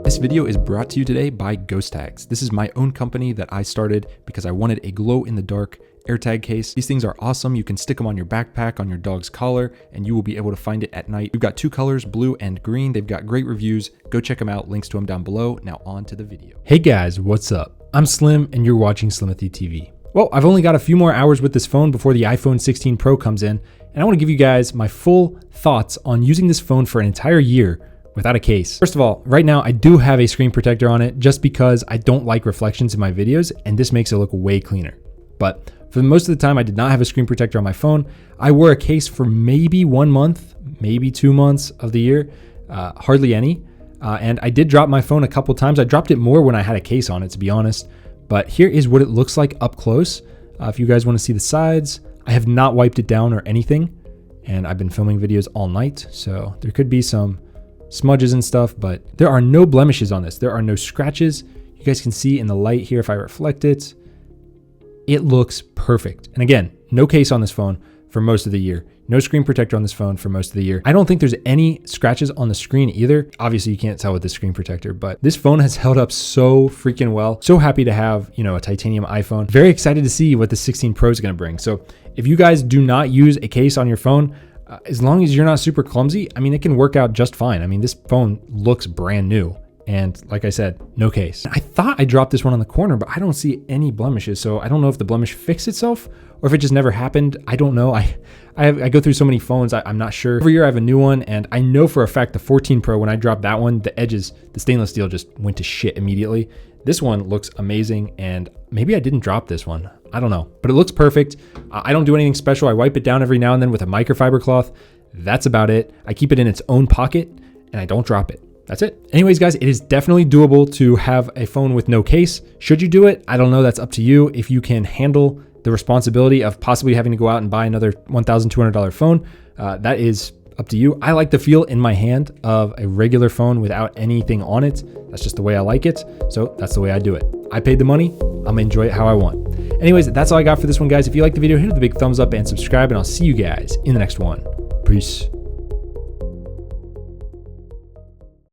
This video is brought to you today by Ghost Tags. This is my own company that I started because I wanted a glow-in-the-dark AirTag case. These things are awesome. You can stick them on your backpack, on your dog's collar, and you will be able to find it at night. We've got two colors, blue and green. They've got great reviews. Go check them out. Links to them down below. Now on to the video. Hey guys, what's up? I'm Slim and you're watching Slimothy TV. Well, I've only got a few more hours with this phone before the iPhone 16 Pro comes in, and I want to give you guys my full thoughts on using this phone for an entire year without a case. First of all, right now I do have a screen protector on it just because I don't like reflections in my videos, and this makes it look way cleaner. But for most of the time I did not have a screen protector on my phone. I wore a case for maybe 1 month, maybe 2 months of the year, hardly any. And I did drop my phone a couple times. I dropped it more when I had a case on it, to be honest. But here is what it looks like up close. If you guys want to see the sides, I have not wiped it down or anything. And I've been filming videos all night, so there could be some smudges and stuff, but there are no blemishes on this. There are no scratches. You guys can see in the light here, if I reflect it, it looks perfect. And again, no case on this phone for most of the year. No screen protector on this phone for most of the year. I don't think there's any scratches on the screen either. Obviously you can't tell with the screen protector, but this phone has held up so freaking well. So happy to have, a titanium iPhone. Very excited to see what the 16 Pro is going to bring. So if you guys do not use a case on your phone, as long as you're not super clumsy, it can work out just fine. This phone looks brand new. And like I said, no case. I thought I dropped this one on the corner, but I don't see any blemishes. So I don't know if the blemish fixed itself or if it just never happened. I don't know. I go through so many phones, I'm not sure. Every year I have a new one, and I know for a fact the 14 Pro, when I dropped that one, the edges, the stainless steel just went to shit immediately. This one looks amazing, and maybe I didn't drop this one. I don't know, but it looks perfect. I don't do anything special. I wipe it down every now and then with a microfiber cloth. That's about it. I keep it in its own pocket, and I don't drop it. That's it. Anyways, guys, it is definitely doable to have a phone with no case. Should you do it? I don't know. That's up to you. If you can handle the responsibility of possibly having to go out and buy another $1,200 phone, that is up to you. I like the feel in my hand of a regular phone without anything on it. That's just the way I like it. So that's the way I do it. I paid the money. I'm gonna enjoy it how I want. Anyways, that's all I got for this one, guys. If you like the video, hit the big thumbs up and subscribe, and I'll see you guys in the next one. Peace.